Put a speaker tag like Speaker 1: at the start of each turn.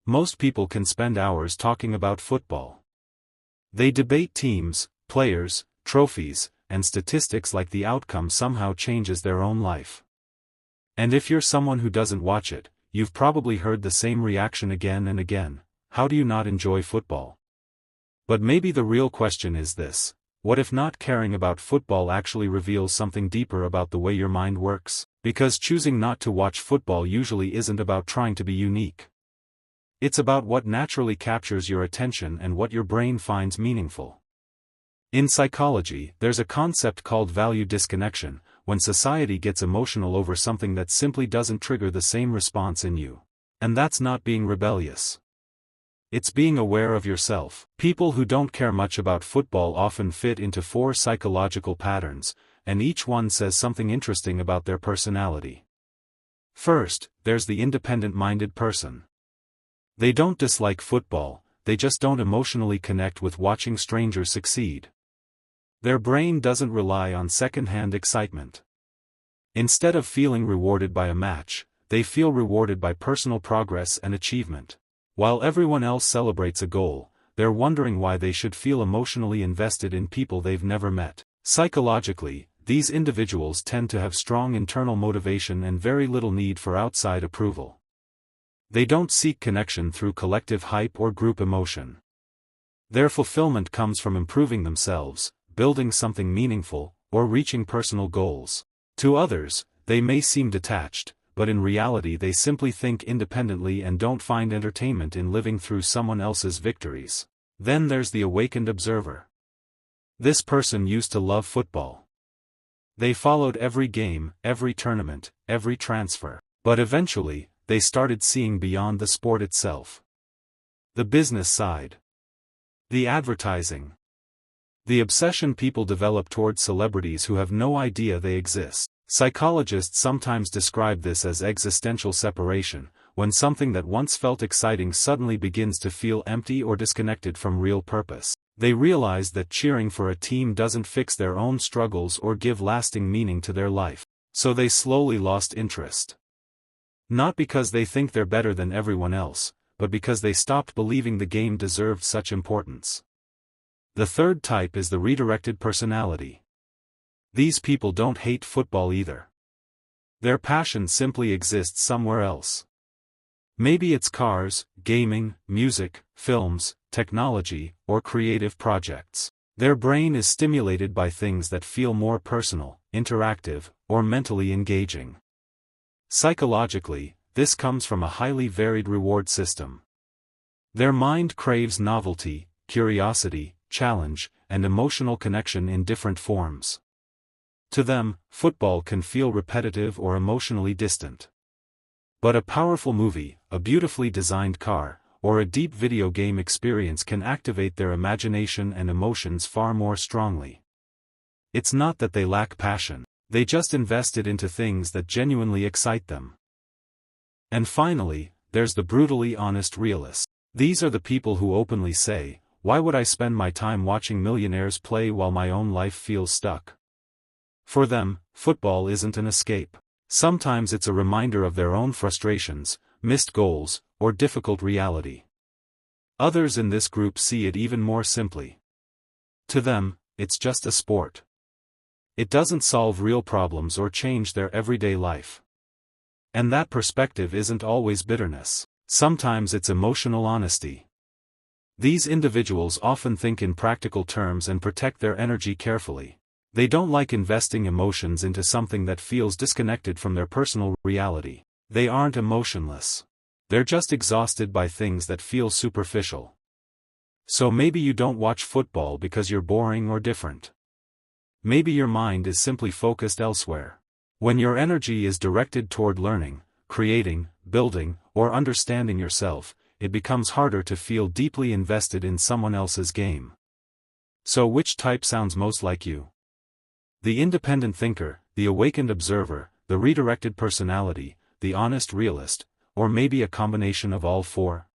Speaker 1: Most people can spend hours talking about football. They debate teams, players, trophies, and statistics like the outcome somehow changes their own life. And if you're someone who doesn't watch it, you've probably heard the same reaction again and again: how do you not enjoy football? But maybe the real question is this: what if not caring about football actually reveals something deeper about the way your mind works? Because choosing not to watch football usually isn't about trying to be unique. It's about what naturally captures your attention and what your brain finds meaningful. In psychology, there's a concept called value disconnection, when society gets emotional over something that simply doesn't trigger the same response in you. And that's not being rebellious. It's being aware of yourself. People who don't care much about football often fit into 4 psychological patterns, and each one says something interesting about their personality. First, there's the independent-minded person. They don't dislike football, they just don't emotionally connect with watching strangers succeed. Their brain doesn't rely on second-hand excitement. Instead of feeling rewarded by a match, they feel rewarded by personal progress and achievement. While everyone else celebrates a goal, they're wondering why they should feel emotionally invested in people they've never met. Psychologically, these individuals tend to have strong internal motivation and very little need for outside approval. They don't seek connection through collective hype or group emotion. Their fulfillment comes from improving themselves, building something meaningful, or reaching personal goals. To others, they may seem detached, but in reality they simply think independently and don't find entertainment in living through someone else's victories. Then there's the awakened observer. This person used to love football. They followed every game, every tournament, every transfer. But eventually, they started seeing beyond the sport itself. The business side. The advertising. The obsession people develop towards celebrities who have no idea they exist. Psychologists sometimes describe this as existential separation, when something that once felt exciting suddenly begins to feel empty or disconnected from real purpose. They realize that cheering for a team doesn't fix their own struggles or give lasting meaning to their life. So they slowly lost interest. Not because they think they're better than everyone else, but because they stopped believing the game deserved such importance. The third type is the redirected personality. These people don't hate football either. Their passion simply exists somewhere else. Maybe it's cars, gaming, music, films, technology, or creative projects. Their brain is stimulated by things that feel more personal, interactive, or mentally engaging. Psychologically, this comes from a highly varied reward system. Their mind craves novelty, curiosity, challenge, and emotional connection in different forms. To them, football can feel repetitive or emotionally distant. But a powerful movie, a beautifully designed car, or a deep video game experience can activate their imagination and emotions far more strongly. It's not that they lack passion, they just invest it into things that genuinely excite them. And finally, there's the brutally honest realist. These are the people who openly say, "Why would I spend my time watching millionaires play while my own life feels stuck?" For them, football isn't an escape. Sometimes it's a reminder of their own frustrations, missed goals, or difficult reality. Others in this group see it even more simply. To them, it's just a sport. It doesn't solve real problems or change their everyday life. And that perspective isn't always bitterness. Sometimes it's emotional honesty. These individuals often think in practical terms and protect their energy carefully. They don't like investing emotions into something that feels disconnected from their personal reality. They aren't emotionless. They're just exhausted by things that feel superficial. So maybe you don't watch football because you're boring or different. Maybe your mind is simply focused elsewhere. When your energy is directed toward learning, creating, building, or understanding yourself, it becomes harder to feel deeply invested in someone else's game. So which type sounds most like you? The independent thinker, the awakened observer, the redirected personality, the honest realist, or maybe a combination of all 4?